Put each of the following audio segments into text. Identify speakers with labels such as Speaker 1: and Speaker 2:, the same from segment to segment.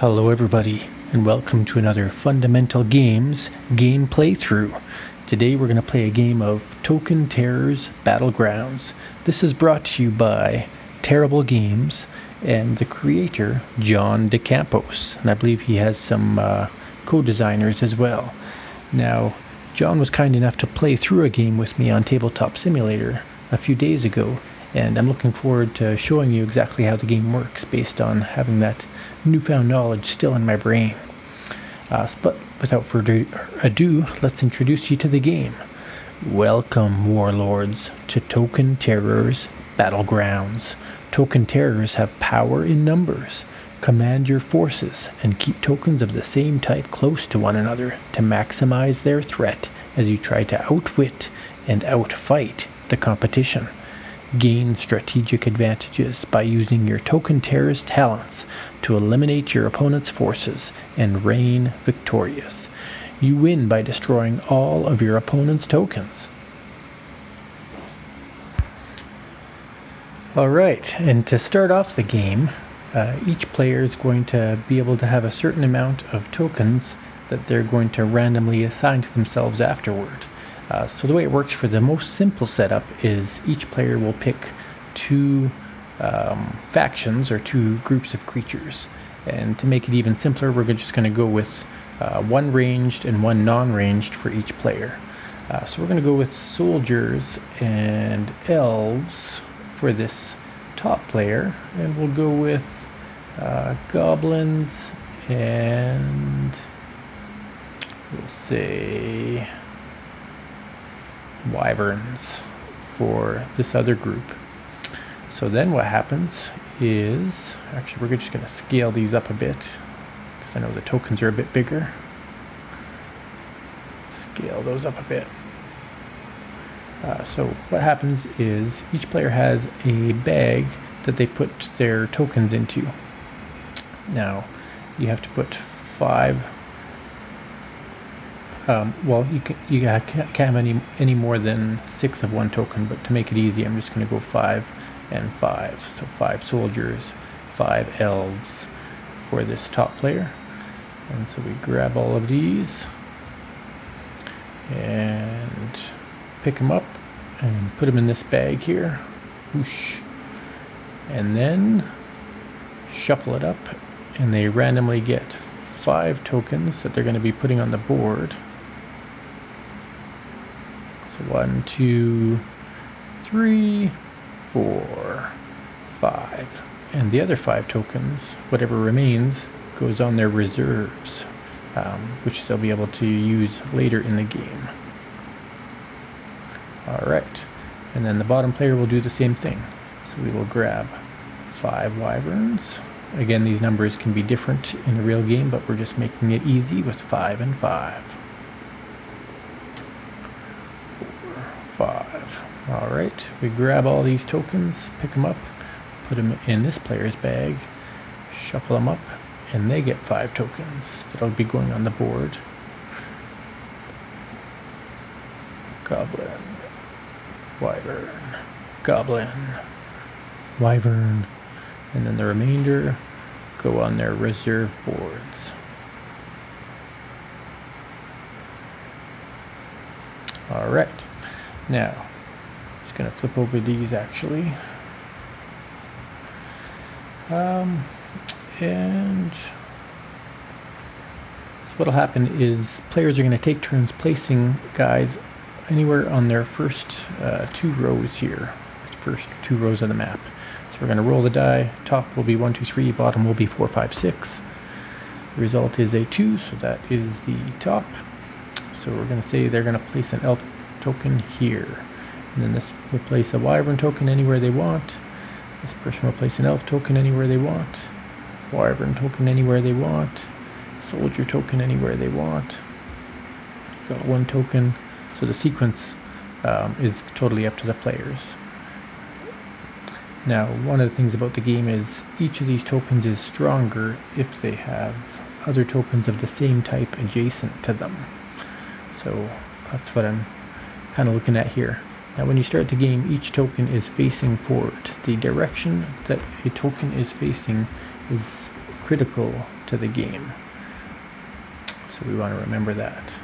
Speaker 1: Hello everybody, and welcome to another Fundamental Games game playthrough. Today we're going to play a game of Token Terrors Battlegrounds. This is brought to you by Terrible Games and the creator, John DeCampos. And I believe he has some co-designers as well. Now, John was kind enough to play through a game with me on Tabletop Simulator a few days ago, and I'm looking forward to showing you exactly how the game works based on having that newfound knowledge still in my brain. But without further ado, let's introduce you to the game. Welcome, warlords, to Token Terrors Battlegrounds. Token Terrors have power in numbers. Command your forces and keep tokens of the same type close to one another to maximize their threat as you try to outwit and outfight the competition. Gain strategic advantages by using your Token Terror's talents to eliminate your opponent's forces and reign victorious. You win by destroying all of your opponent's tokens. Alright, and to start off the game, each player is going to be able to have a certain amount of tokens that they're going to randomly assign to themselves afterward. So the way it works for the most simple setup is each player will pick two factions or two groups of creatures. And to make it even simpler, we're just going to go with one ranged and one non-ranged for each player. So we're going to go with soldiers and elves for this top player, and we'll go with goblins and we'll say wyverns for this other group. So then what happens is, actually we're just going to scale these up a bit because I know the tokens are a bit bigger. Scale those up a bit. So what happens is each player has a bag that they put their tokens into. Now you have to put 5. You can't have any more than 6 of one token, but to make it easy, I'm just going to go 5 and 5. So 5 soldiers, 5 elves for this top player. And so we grab all of these and pick them up and put them in this bag here. Whoosh. And then shuffle it up, and they randomly get 5 tokens that they're going to be putting on the board. So 1, 2, 3, 4, 5. And the other 5 tokens, whatever remains, goes on their reserves, which they'll be able to use later in the game. Alright, and then the bottom player will do the same thing. So we will grab 5 wyverns. Again, these numbers can be different in the real game, but we're just making it easy with 5 and 5. 4, 5. Alright, we grab all these tokens, pick them up, put them in this player's bag, shuffle them up, and they get 5 tokens that'll be going on the board. Goblin, wyvern, goblin, wyvern, and then the remainder go on their reserve boards. Alright, now just going to flip over these actually. And so what'll happen is players are going to take turns placing guys anywhere on their first 2 rows here, first 2 rows of the map. So we're going to roll the die. Top will be 1, 2, 3. Bottom will be 4, 5, 6. The result is a 2, so that is the top. So we're going to say they're going to place an elf token here. And then this will place a wyvern token anywhere they want. This person will place an elf token anywhere they want. Wyvern token anywhere they want. Soldier token anywhere they want. Got 1 token. So the sequence is totally up to the players. Now, one of the things about the game is each of these tokens is stronger if they have other tokens of the same type adjacent to them. So that's what I'm kind of looking at here. Now when you start the game, each token is facing forward. The direction that a token is facing is critical to the game. So we want to remember that.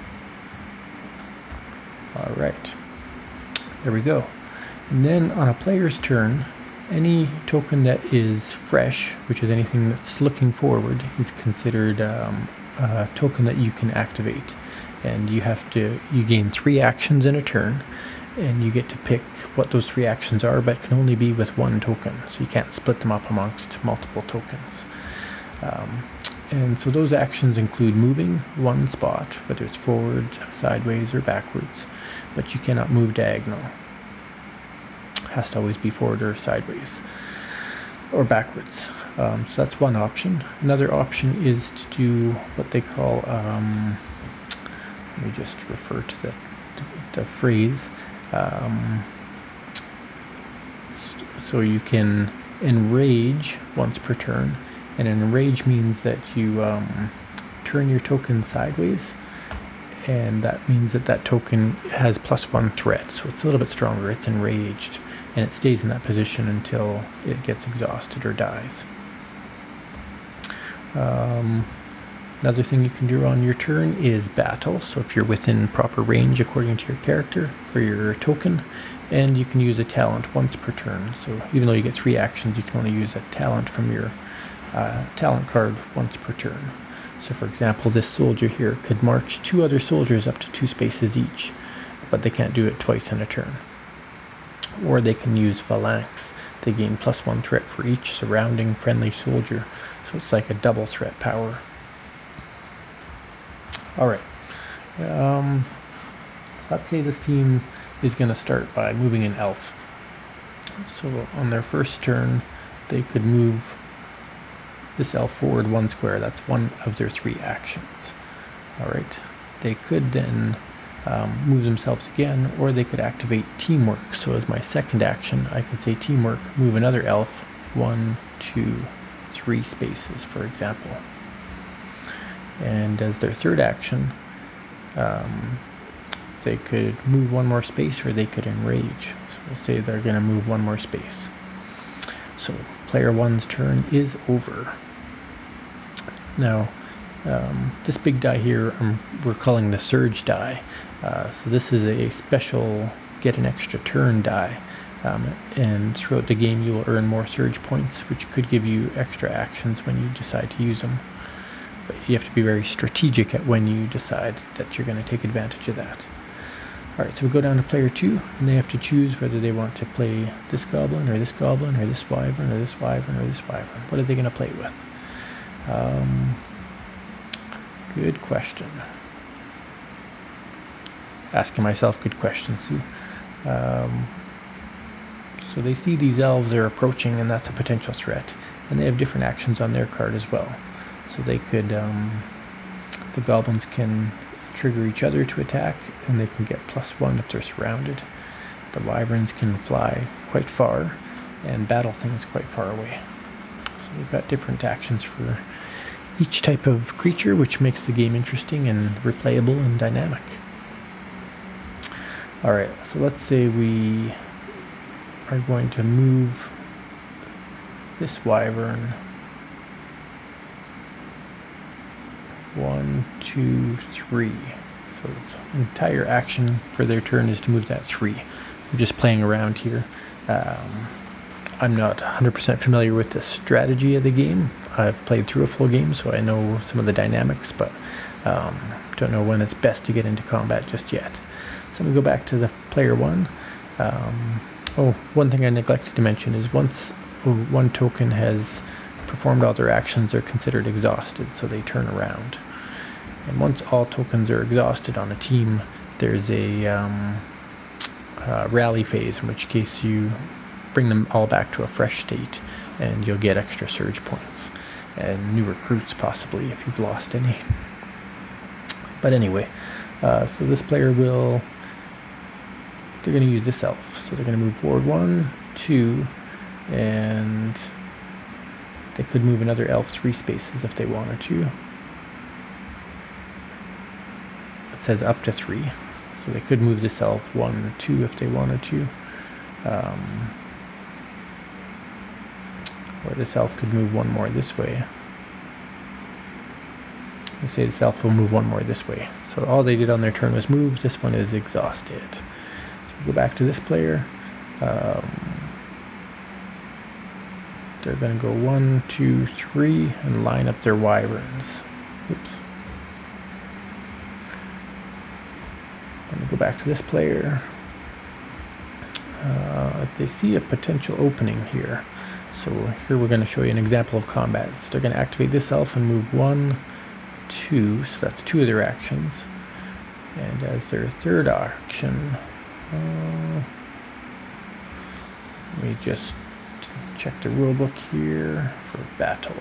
Speaker 1: All right, there we go. And then on a player's turn, any token that is fresh, which is anything that's looking forward, is considered a token that you can activate. And you gain 3 actions in a turn, and you get to pick what those 3 actions are, but it can only be with 1 token, so you can't split them up amongst multiple tokens. And so those actions include moving 1 spot, whether it's forward, sideways, or backwards, but you cannot move diagonal. It has to always be forward or sideways or backwards. So that's one option. Another option is to do what they call, let me just refer to the phrase. So you can enrage once per turn, and an enrage means that you turn your token sideways, and that means that token has +1 threat, so it's a little bit stronger. It's enraged, and it stays in that position until it gets exhausted or dies. Another thing you can do on your turn is battle. So if you're within proper range according to your character or your token, and you can use a talent once per turn. So even though you get 3 actions, you can only use a talent from your talent card once per turn. So for example, this soldier here could march 2 other soldiers up to 2 spaces each, but they can't do it twice in a turn. Or they can use phalanx. They gain +1 threat for each surrounding friendly soldier. So it's like a double threat power. Alright, let's say this team is going to start by moving an elf. So on their first turn, they could move this elf forward 1 square. That's one of their 3 actions. Alright, they could then move themselves again, or they could activate teamwork. So as my second action, I could say teamwork, move another elf 1, 2, 3 spaces, for example. And as their third action, they could move 1 more space, or they could enrage. So we'll say they're going to move 1 more space. So player 1's turn is over. Now, this big die here, we're calling the surge die. So this is a special get an extra turn die. And throughout the game you will earn more surge points, which could give you extra actions when you decide to use them. But you have to be very strategic at when you decide that you're going to take advantage of that. Alright, so we go down to player 2, and they have to choose whether they want to play this goblin, or this goblin, or this wyvern, or this wyvern, or this wyvern. What are they going to play with? Good question. Asking myself good questions. See? So they see these elves are approaching, and that's a potential threat. And they have different actions on their card as well. So they could, the goblins can trigger each other to attack, and they can get +1 if they're surrounded. The wyverns can fly quite far and battle things quite far away. So we've got different actions for each type of creature, which makes the game interesting and replayable and dynamic. Alright, so let's say we are going to move this wyvern 1, 2, 3. So the entire action for their turn is to move that 3. We're just playing around here. I'm not 100% familiar with the strategy of the game. I've played through a full game, so I know some of the dynamics, but don't know when it's best to get into combat just yet. So we go back to the player 1. One thing I neglected to mention is once 1 token has performed all their actions, they're considered exhausted, so they turn around. And once all tokens are exhausted on a team, there's a rally phase, in which case you bring them all back to a fresh state, and you'll get extra surge points and new recruits possibly if you've lost any. But anyway, so this player they're going to use this elf, so they're going to move forward 1, 2, and they could move another elf 3 spaces if they wanted to. It says up to 3, so they could move this elf 1 or 2 if they wanted to. Or this elf could move 1 more this way. Let's say this elf will move one more this way. So all they did on their turn was move. This one is exhausted. So we go back to this player. They're going to go 1, 2, 3 and line up their wyverns. Oops. I'm going to go back to this player. They see a potential opening here. So here we're going to show you an example of combat. So they're going to activate this elf and move 1, 2. So that's 2 of their actions. And as their third action, let me just check the rulebook here for battle.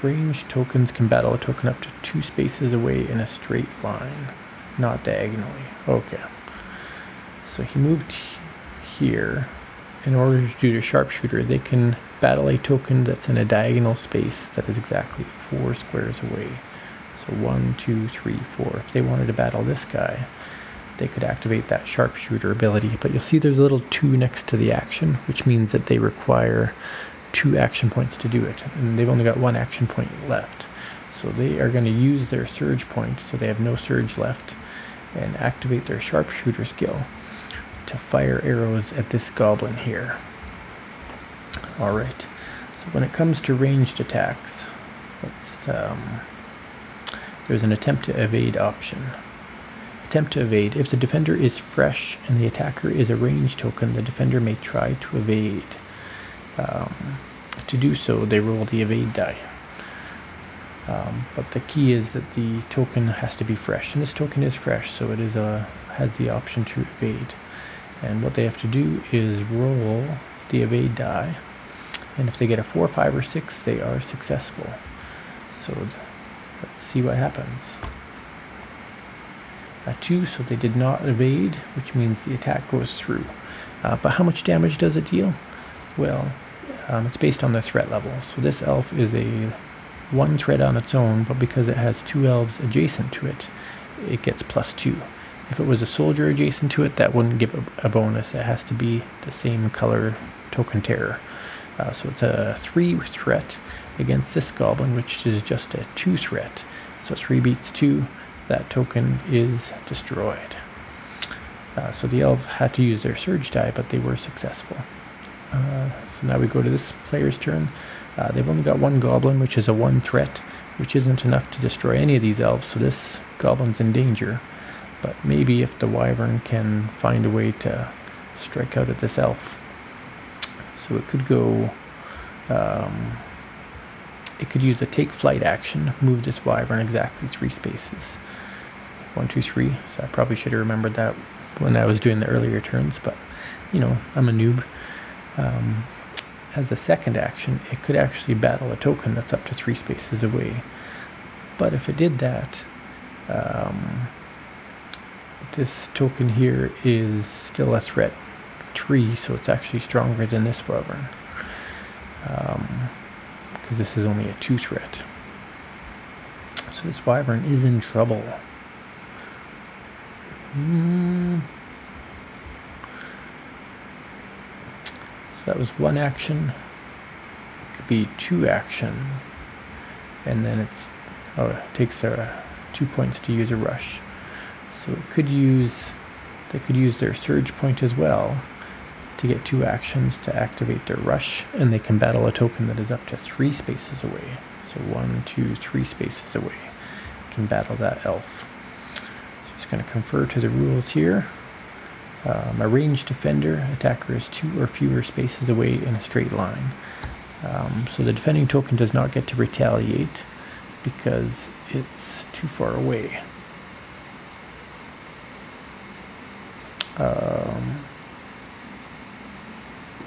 Speaker 1: Ranged tokens can battle a token up to 2 spaces away in a straight line, not diagonally. Okay. So he moved here. In order to do the sharpshooter, they can battle a token that's in a diagonal space that is exactly 4 squares away. So 1, 2, 3, 4. If they wanted to battle this guy, they could activate that sharpshooter ability. But you'll see there's a little 2 next to the action, which means that they require 2 action points to do it. And they've only got 1 action point left. So they are going to use their surge point, so they have no surge left, and activate their sharpshooter skill to fire arrows at this goblin here. Alright, so when it comes to ranged attacks, there's an attempt to evade option. Attempt to evade. If the defender is fresh and the attacker is a ranged token, the defender may try to evade. To do so, they roll the evade die. But the key is that the token has to be fresh, and this token is fresh, so it has the option to evade. And what they have to do is roll the evade die, and if they get a 4, 5, or 6, they are successful. So let's see what happens. A 2, so they did not evade, which means the attack goes through. But how much damage does it deal? Well, it's based on the threat level. So this elf is a 1 threat on its own, but because it has 2 elves adjacent to it, it gets +2. If it was a soldier adjacent to it, that wouldn't give a bonus. It has to be the same color token terror. So it's a 3 threat against this goblin, which is just a 2 threat. So 3 beats 2, that token is destroyed. So the elf had to use their surge die, but they were successful. So now we go to this player's turn. They've only got 1 goblin, which is a 1 threat, which isn't enough to destroy any of these elves, so this goblin's in danger. But maybe if the wyvern can find a way to strike out at this elf. So it could go, it could use a take flight action, move this wyvern exactly 3 spaces. 1, 2, 3, so I probably should have remembered that when I was doing the earlier turns, but you know, I'm a noob. As a second action, it could actually battle a token that's up to 3 spaces away. But if it did that, this token here is still a threat 3, so it's actually stronger than this wyvern, because this is only a 2 threat. So this wyvern is in trouble. So that was 1 action. It could be 2 action, and then it takes 2 points to use a rush. So they could use their surge point as well to get 2 actions to activate their rush, and they can battle a token that is up to 3 spaces away. So 1, 2, 3 spaces away. Can battle that elf. So just going to confer to the rules here. A ranged defender, attacker is 2 or fewer spaces away in a straight line. So the defending token does not get to retaliate because it's too far away.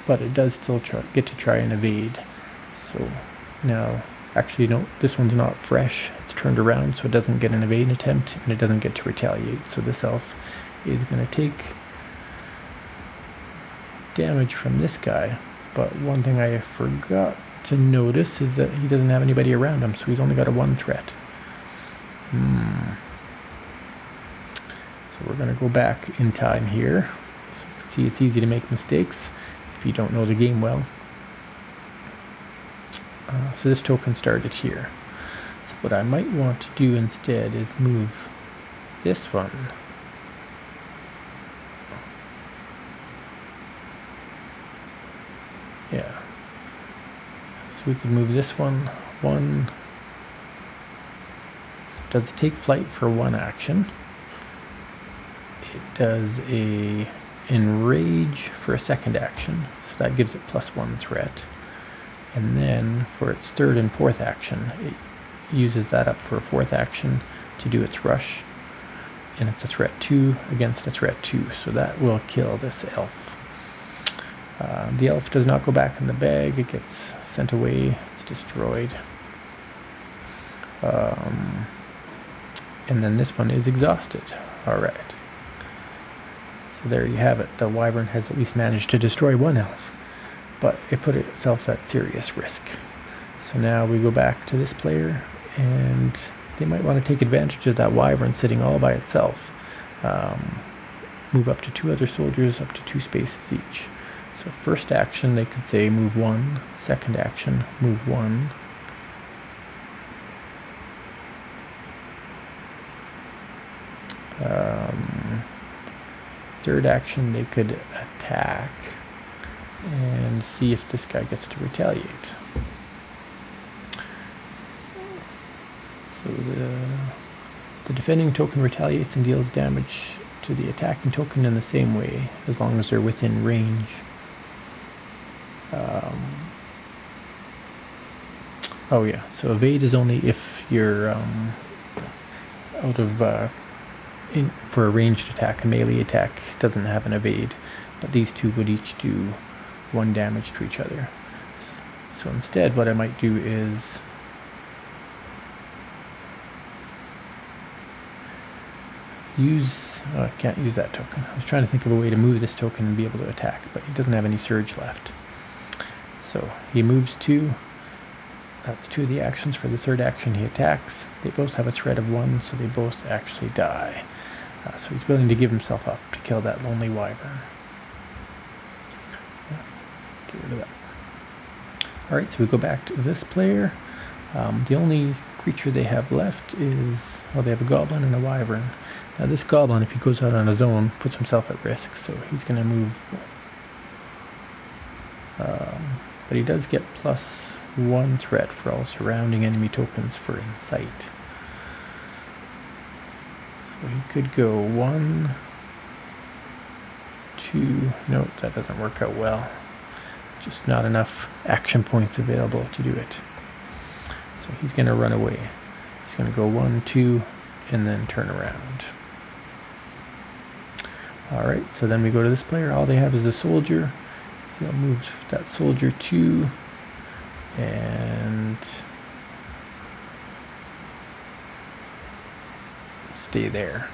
Speaker 1: But it does still get to try and evade. So now, actually no, this one's not fresh. It's turned around, so it doesn't get an evade attempt, and it doesn't get to retaliate. So this elf is going to take damage from this guy. But one thing I forgot to notice is that he doesn't have anybody around him, so he's only got a 1 threat. So we're going to go back in time here. So you can see it's easy to make mistakes if you don't know the game well. So this token started here. So what I might want to do instead is move this one. Yeah. So we could move this one. So it does take flight for one action. It does a enrage for a second action. So that gives it +1 threat. And then for its third and fourth action, it uses that up for a fourth action to do its rush. And it's a threat 2 against a threat 2. So that will kill this elf. The elf does not go back in the bag. It gets sent away. It's destroyed. And then this one is exhausted. Alright. So there you have it. The wyvern has at least managed to destroy one elf, but it put itself at serious risk. So now we go back to this player, and they might want to take advantage of that wyvern sitting all by itself. Move up to 2 other soldiers, up to 2 spaces each. So first action, they could say move 1. Second action, move 1. Third action, they could attack and see if this guy gets to retaliate. So the defending token retaliates and deals damage to the attacking token in the same way, as long as they're within range. Oh yeah, so evade is only if you're out of for a ranged attack. A melee attack doesn't have an evade, but these two would each do 1 damage to each other. So instead what I might do is I can't use that token. I was trying to think of a way to move this token and be able to attack, but he doesn't have any surge left. So he moves 2. That's 2 of the actions. For the third action he attacks. They both have a threat of 1, so they both actually die. So he's willing to give himself up to kill that lonely wyvern. Get rid of that. Alright, so we go back to this player. The only creature they have left is, well, they have a goblin and a wyvern. Now this goblin, if he goes out on his own, puts himself at risk, so he's going to move. But he does get +1 threat for all surrounding enemy tokens for Insight. So he could go 1, 2, no, that doesn't work out well. Just not enough action points available to do it. So he's going to run away. He's going to go 1, 2, and then turn around. Alright, so then we go to this player. All they have is a soldier. He'll move that soldier 2, and stay there.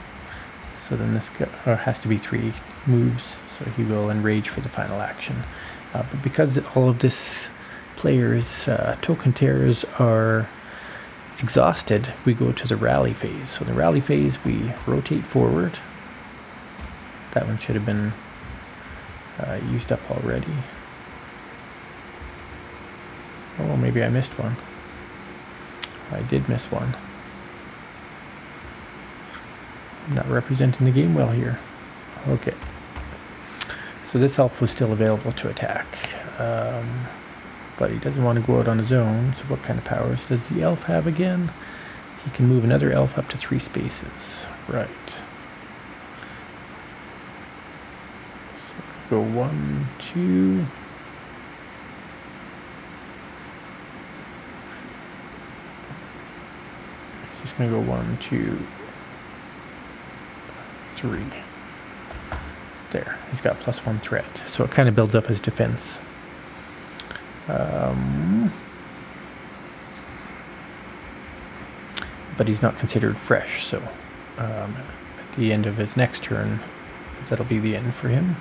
Speaker 1: So then this guy has to be 3 moves, so he will enrage for the final action. But because all of this player's token terrors are exhausted, we go to the rally phase. So in the rally phase, we rotate forward. That one should have been used up already. Oh, maybe I missed one. I did miss one. I'm not representing the game well here. Okay. So this elf was still available to attack. But he doesn't want to go out on his own. So what kind of powers does the elf have again? He can move another elf up to 3 spaces. Right. So go 1, 2. He's just going to go 1, 2, 3. There, he's got +1 threat, so it kind of builds up his defense. But he's not considered fresh, so at the end of his next turn, that'll be the end for him.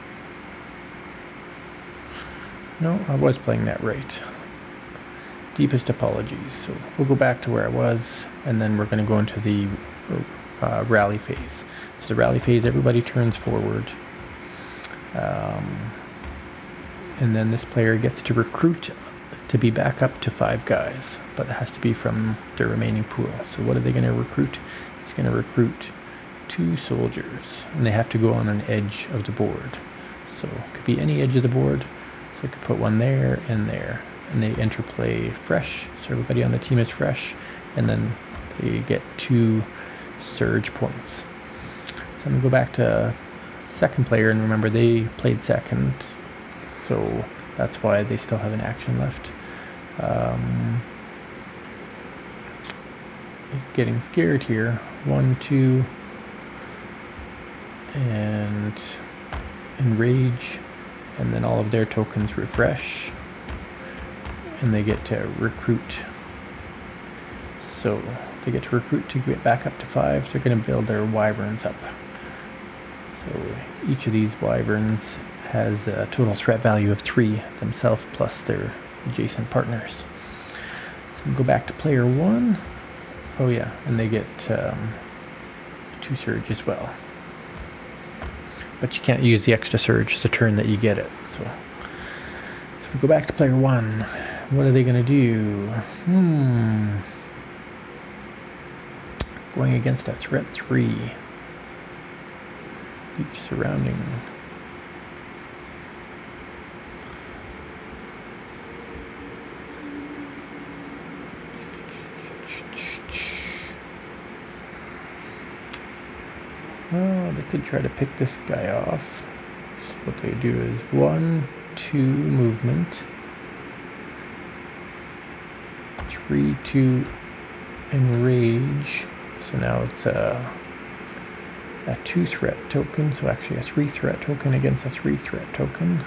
Speaker 1: No, I was playing that right. Deepest apologies. So we'll go back to where I was, and then we're going to go into the rally phase. So the rally phase, everybody turns forward. And then this player gets to recruit to be back up to 5 guys, but it has to be from the remaining pool. So what are they going to recruit? It's going to recruit 2 soldiers, and they have to go on an edge of the board. So it could be any edge of the board. So I could put one there and there, and they interplay fresh. So everybody on the team is fresh, and then they get 2 surge points. So I'm going to go back to second player, and remember they played second, so that's why they still have an action left. Getting scared here. 1, 2, and enrage, and then all of their tokens refresh, and they get to recruit. So they get to recruit to get back up to 5. They're going to build their wyverns up. So each of these wyverns has a total threat value of 3 themselves plus their adjacent partners. So we'll go back to player 1. Oh yeah, and they get 2 surge as well. But you can't use the extra surge the turn that you get it. So we go back to player 1. What are they going to do? Going against a threat 3. Each surrounding. Well, they could try to pick this guy off. So what they do is 1, 2 movement, 3, 2 enrage. So now it's a 2 threat token, so actually a 3 threat token against a 3 threat token.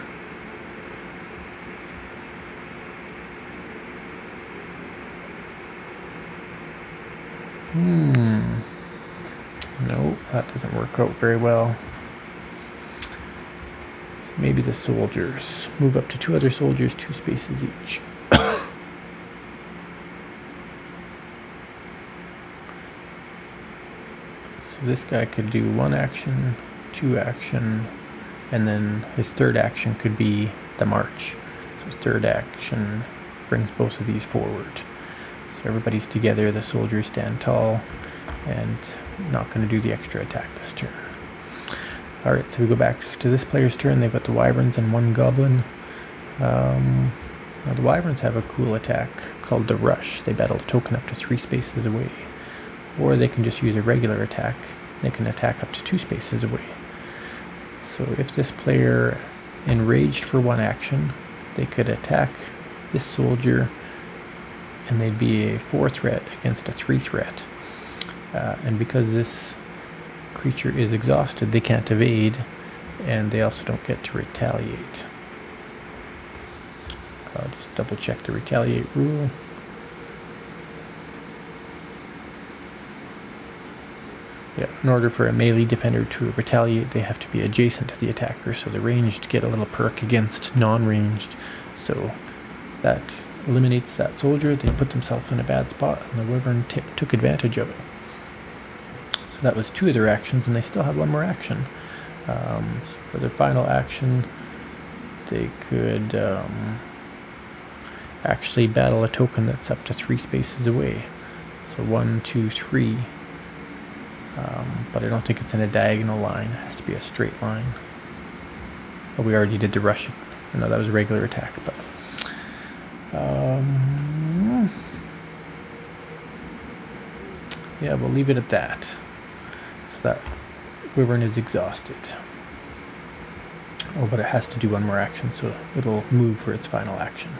Speaker 1: No, that doesn't work out very well. So maybe the soldiers. Move up to 2 other soldiers, 2 spaces each. So this guy could do 1 action, 2 action, and then his third action could be the march. So his third action brings both of these forward. So everybody's together, the soldiers stand tall, and not going to do the extra attack this turn. Alright, so we go back to this player's turn. They've got the wyverns and 1 goblin. Now the wyverns have a cool attack called the rush. They battle a token up to 3 spaces away. Or they can just use a regular attack. They can attack up to 2 spaces away. So if this player enraged for 1 action, they could attack this soldier, and they'd be a 4 threat against a 3 threat. And because this creature is exhausted, they can't evade, and they also don't get to retaliate. I'll just double check the retaliate rule. Yeah, in order for a melee defender to retaliate, they have to be adjacent to the attacker, so the ranged get a little perk against non-ranged. So that eliminates that soldier. They put themselves in a bad spot, and the wyvern took advantage of it. So that was 2 of their actions, and they still have 1 more action. So for their final action, they could actually battle a token that's up to 3 spaces away. So 1, 2, 3. But I don't think it's in a diagonal line. It has to be a straight line. Oh, we already did the rush. No, that was a regular attack. But yeah, we'll leave it at that. So that wyvern is exhausted. Oh, but it has to do 1 more action, so it'll move for its final action.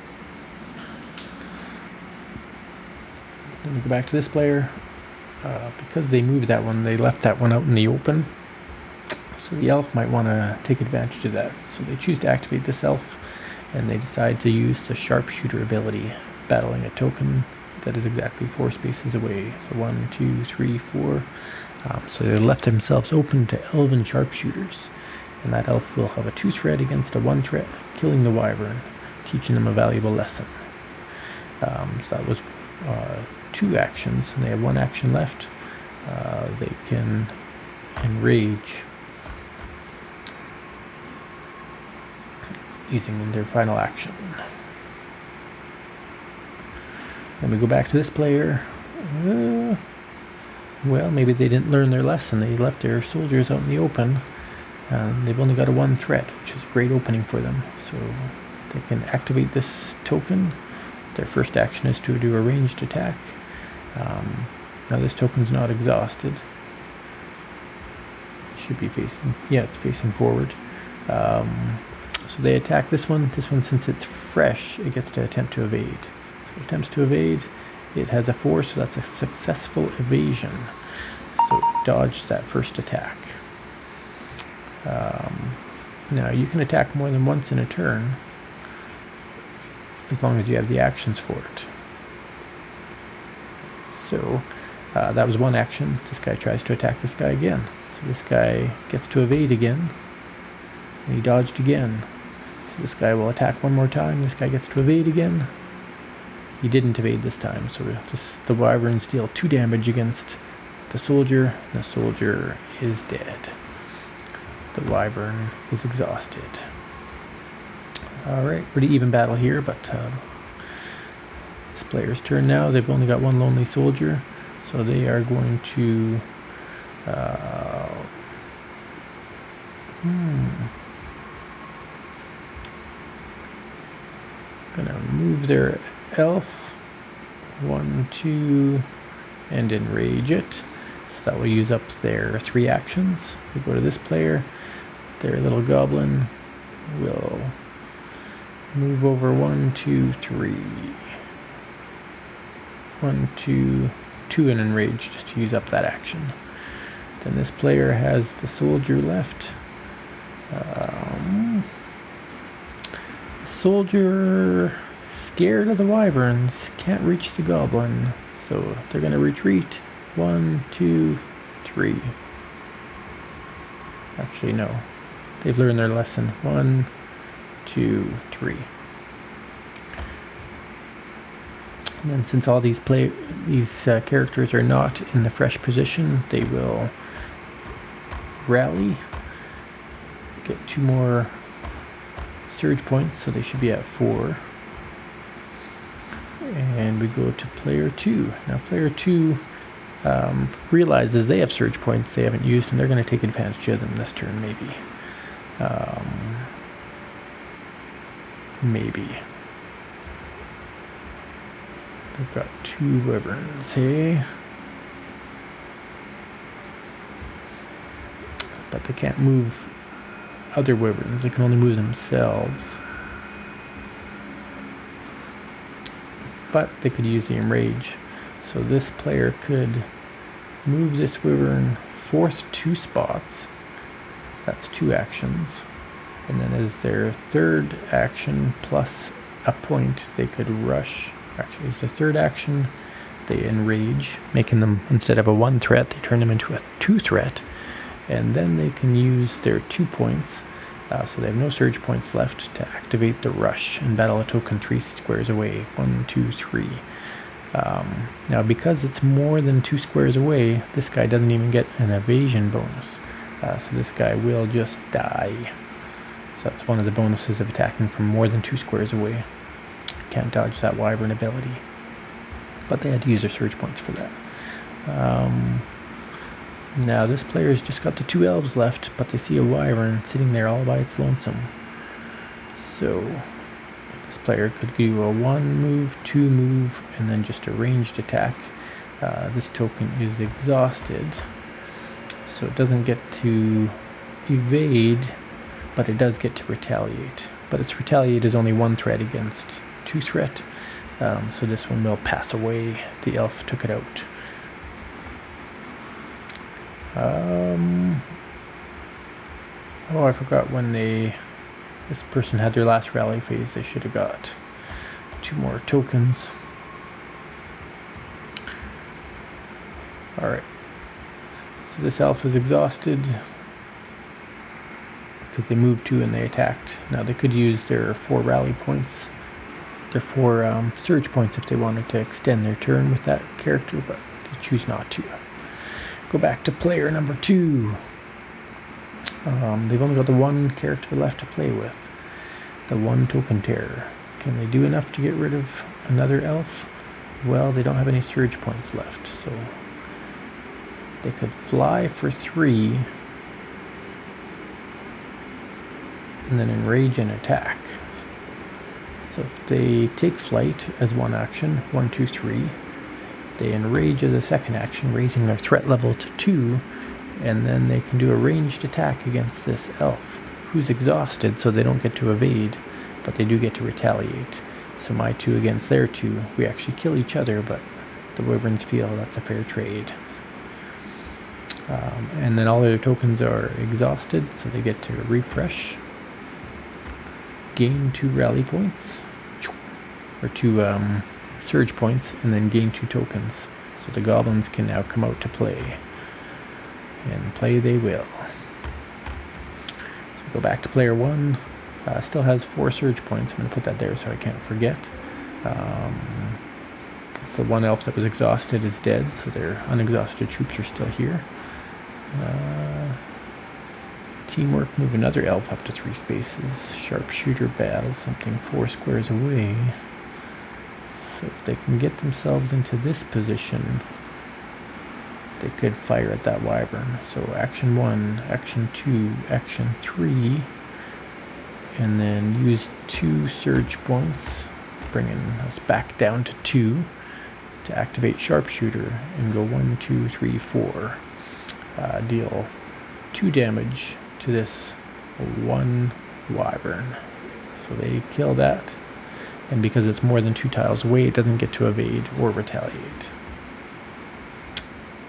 Speaker 1: Let me go back to this player. Because they moved that one, they left that one out in the open. So the elf might want to take advantage of that. So they choose to activate this elf, and they decide to use the sharpshooter ability, battling a token that is exactly 4 spaces away. So 1, 2, 3, 4. So they left themselves open to elven sharpshooters, and that elf will have a 2 threat against a 1 threat, killing the wyvern, teaching them a valuable lesson. So that was 2 actions, and they have 1 action left. They can enrage using their final action. Then we go back to this player. Well, maybe they didn't learn their lesson. They left their soldiers out in the open. They've only got a 1 threat, which is a great opening for them. So they can activate this token. Their first action is to do a ranged attack. Now this token's not exhausted. It should be facing, yeah, it's facing forward. So they attack this one. This one, since it's fresh, it gets to attempt to evade. So it attempts to evade. It has a 4, so that's a successful evasion. So it dodged that first attack. Now you can attack more than once in a turn, as long as you have the actions for it. So that was one action. This guy tries to attack this guy again. So this guy gets to evade again, and he dodged again. So this guy will attack one more time. This guy gets to evade again. He didn't evade this time, so the wyverns deal 2 damage against the soldier, and the soldier is dead. The wyvern is exhausted. Alright, pretty even battle here, but this player's turn now. They've only got 1 lonely soldier, so they are going to gonna move their elf 1, 2, and enrage it. So that will use up their 3 actions. We go to this player. Their little goblin will move over 1, 2, 3. 1, 2, 2 and enrage just to use up that action. Then this player has the soldier left. Soldier, scared of the wyverns, can't reach the goblin, so they're going to retreat. 1, 2, 3. Actually, no. They've learned their lesson. 1, 2, 3. And then since all these characters are not in the fresh position, they will rally, get 2 more surge points, so they should be at 4. And we go to player 2. Now player 2 realizes they have surge points they haven't used, and they're going to take advantage of them this turn, maybe. Maybe. They've got 2 wyverns, hey? But they can't move other wyverns, they can only move themselves. But they could use the enrage. So this player could move this wyvern forth 2 spots. That's 2 actions. And then as their 3rd action plus a point, they could rush. Actually, as their 3rd action, they enrage, making them, instead of a 1 threat, they turn them into a 2 threat. And then they can use their 2 points, so they have no surge points left, to activate the rush and battle a token 3 squares away. 1, 2, 3. Now because it's more than 2 squares away, this guy doesn't even get an evasion bonus. So this guy will just die. So that's one of the bonuses of attacking from more than 2 squares away. Can't dodge that wyvern ability. But they had to use their surge points for that. Now this player's just got the 2 elves left, but they see a wyvern sitting there all by its lonesome. So this player could do a 1 move, 2 move, and then just a ranged attack. This token is exhausted, so it doesn't get to evade, but it does get to retaliate. But its retaliate is only 1 threat against 2 threat, so this one will pass away. The elf took it out. Oh, I forgot when this person had their last rally phase, they should have got 2 more tokens. Alright, so this elf is exhausted because they moved 2 and they attacked. Now they could use their 4 rally points, their 4 surge points if they wanted to extend their turn with that character, but they choose not to. Go back to player number 2. They've only got the 1 character left to play with, the 1 token terror. Can they do enough to get rid of another elf? well, they don't have any surge points left, so they could fly for 3 and then enrage and attack. So if they take flight as one action, 1, 2, 3, they enrage as a second action, raising their threat level to 2, and then they can do a ranged attack against this elf, who's exhausted, so they don't get to evade, but they do get to retaliate. So my 2 against their 2, we actually kill each other, but the Wyverns feel that's a fair trade. And then all their tokens are exhausted, so they get to refresh, gain 2 rally points, or 2 surge points, and then gain 2 tokens. So the goblins can now come out to play, and play they will. So we go back to player 1. Still has 4 surge points. I'm going to put that there so I can't forget. The one elf that was exhausted is dead, so their unexhausted troops are still here. Teamwork, move another elf up to 3 spaces. Sharpshooter battle something 4 squares away. So if they can get themselves into this position, they could fire at that wyvern. So action 1, action 2, action 3, and then use 2 surge points, bringing us back down to 2 to activate sharpshooter and go 1, 2, 3, 4. Deal 2 damage to this 1 wyvern. So they kill that, and because it's more than 2 tiles away, it doesn't get to evade or retaliate.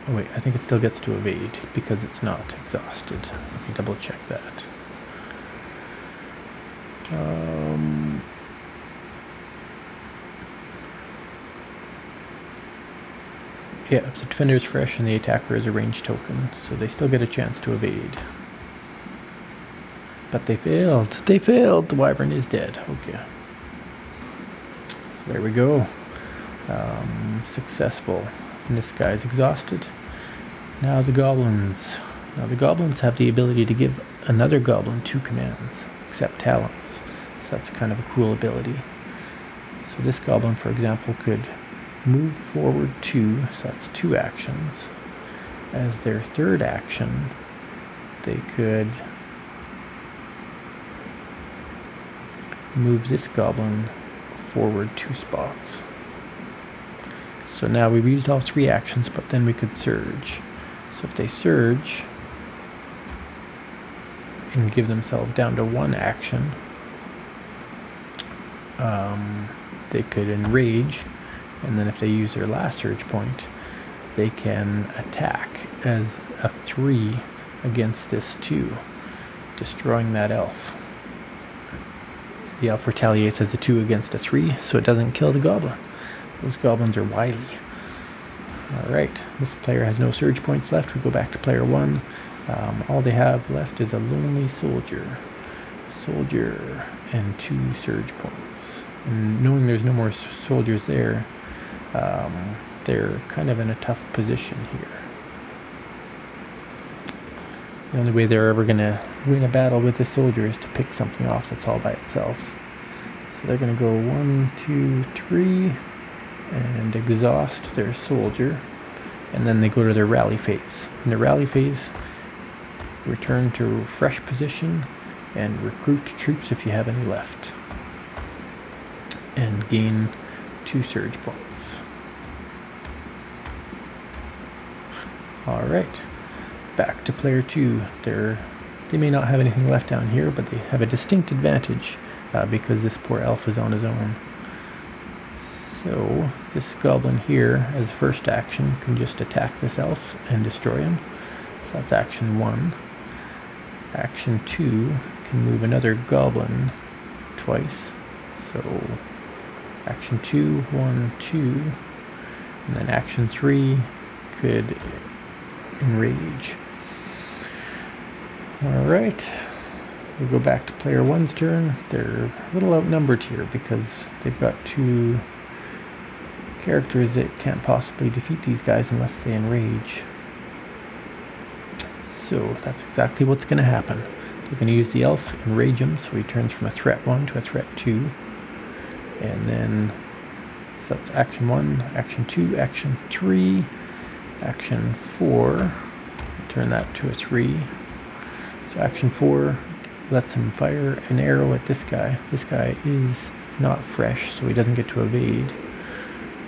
Speaker 1: Oh wait, I think it still gets to evade because it's not exhausted. Let me double check that. Yeah, if the defender is fresh and the attacker is a ranged token, so they still get a chance to evade. But they failed. They failed. The wyvern is dead. Okay. So there we go. Successful. And this guy's exhausted. Now the goblins. Now the goblins have the ability to give another goblin 2 commands, except talents. So that's kind of a cool ability. So this goblin, for example, could move forward 2, so that's 2 actions. As their third action, they could move this goblin forward 2 spots. So now we've used all 3 actions, but then we could surge. So if they surge and give themselves down to 1 action, they could enrage, and then if they use their last surge point, they can attack as a 3 against this 2, destroying that elf. The elf retaliates as a 2 against a 3, so it doesn't kill the goblin. Those goblins are wily. Alright, this player has no surge points left. We go back to player 1. All they have left is a lonely soldier. Soldier and 2 surge points. And knowing there's no more soldiers there, they're kind of in a tough position here. The only way they're ever going to win a battle with this soldier is to pick something off that's all by itself. So they're going to go 1, 2, 3, and exhaust their soldier, and then they go to their rally phase. In the rally phase, return to fresh position and recruit troops if you have any left, and gain 2 surge points. Alright, back to player 2. They may not have anything left down here, but they have a distinct advantage because this poor elf is on his own. So this goblin here, as first action, can just attack this elf and destroy him. So that's action 1. Action 2 can move another goblin twice. So action 2, 1, 2, and then action 3 could enrage. Alright, we go back to player 1's turn. They're a little outnumbered here because they've got 2 characters that can't possibly defeat these guys unless they enrage. So that's exactly what's going to happen. They're going to use the elf, enrage him, so he turns from a threat 1 to a threat 2, and then So that's action 1, action 2, action 3, action 4. Turn that to a 3. So action 4 lets him fire an arrow at this guy. This guy is not fresh, so he doesn't get to evade.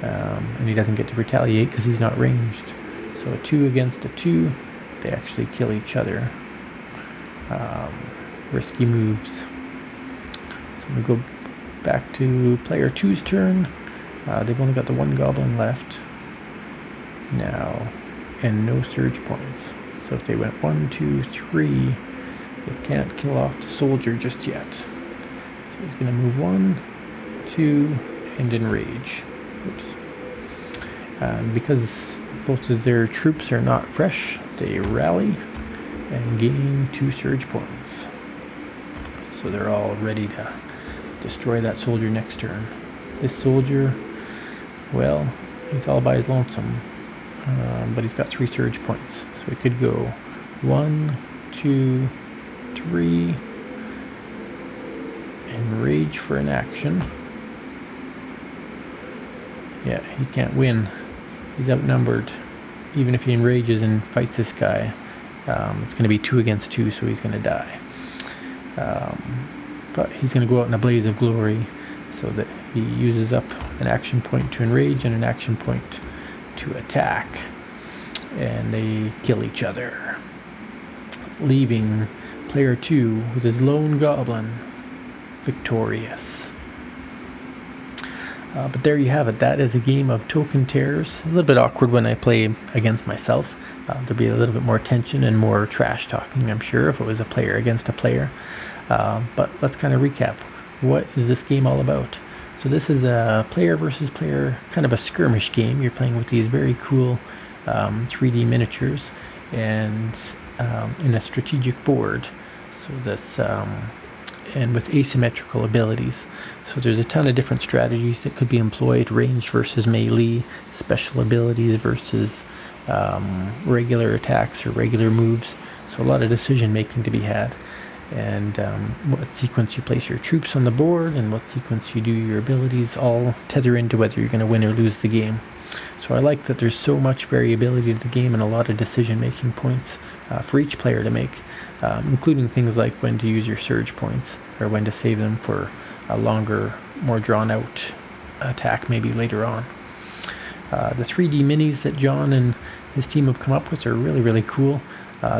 Speaker 1: And he doesn't get to retaliate because he's not ranged. So a 2 against a 2, they actually kill each other. Risky moves. So we go back to player 2's turn. They've only got the 1 goblin left now, and no surge points. So if they went 1, 2, 3, they can't kill off the soldier just yet. So he's going to move 1, 2, and enrage. Oops. Because both of their troops are not fresh, they rally and gain 2 surge points. So they're all ready to destroy that soldier next turn. This soldier, well, he's all by his lonesome, but he's got 3 surge points. So he could go 1, 2, 3, and rage for an action. Yeah, he can't win. He's outnumbered. Even if he enrages and fights this guy, it's going to be 2 against 2, so he's going to die. But he's going to go out in a blaze of glory, so that he uses up an action point to enrage and an action point to attack. And they kill each other, leaving player 2 with his lone goblin victorious. But there you have it. That is a game of Token Terrors. A little bit awkward when I play against myself. There'd be a little bit more tension and more trash talking, I'm sure, if it was a player against a player. But let's kind of recap. What is this game all about? So this is a player versus player, kind of a skirmish game. You're playing with these very cool 3D miniatures and in a strategic board. So this and with asymmetrical abilities. So there's a ton of different strategies that could be employed: range versus melee, special abilities versus regular attacks or regular moves. So a lot of decision making to be had, and what sequence you place your troops on the board and what sequence you do your abilities all tether into whether you're going to win or lose the game. So I like that there's so much variability to the game and a lot of decision making points for each player to make, including things like when to use your surge points or when to save them for a longer, more drawn out attack maybe later on. The 3D minis that John and his team have come up with are really, really cool.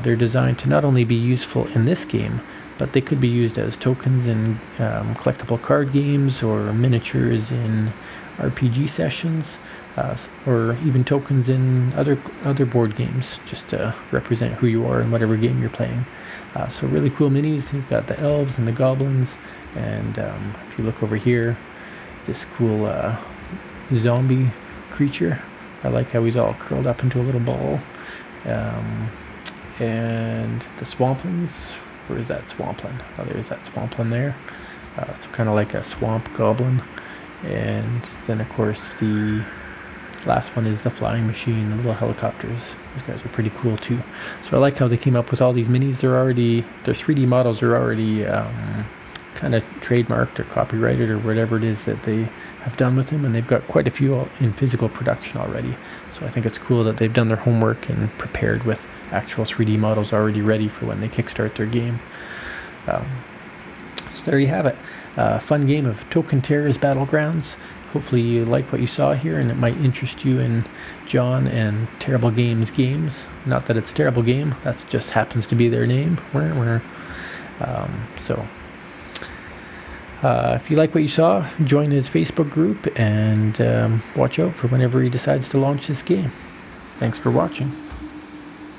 Speaker 1: They're designed to not only be useful in this game, but they could be used as tokens in collectible card games or miniatures in RPG sessions, or even tokens in other board games, just to represent who you are in whatever game you're playing. So really cool minis. You've got the elves and the goblins, and if you look over here, this cool zombie creature. I like how he's all curled up into a little ball. And the swamplings. Where is that swamplin? Oh, there's that swamplin there. So kind of like a swamp goblin. And then of course the last one is the flying machine, the little helicopters. Those guys are pretty cool too. So I like how they came up with all these minis. Their 3D models are already kind of trademarked or copyrighted or whatever it is that they have done with them, and they've got quite a few in physical production already. So I think it's cool that they've done their homework and prepared with actual 3D models already ready for when they kickstart their game. So there you have it. Fun game of Token Terrors Battlegrounds. Hopefully you like what you saw here, and it might interest you in John and Terrible Games games. Not that it's a terrible game, that just happens to be their name. If you like what you saw, join his Facebook group and watch out for whenever he decides to launch this game. Thanks for watching.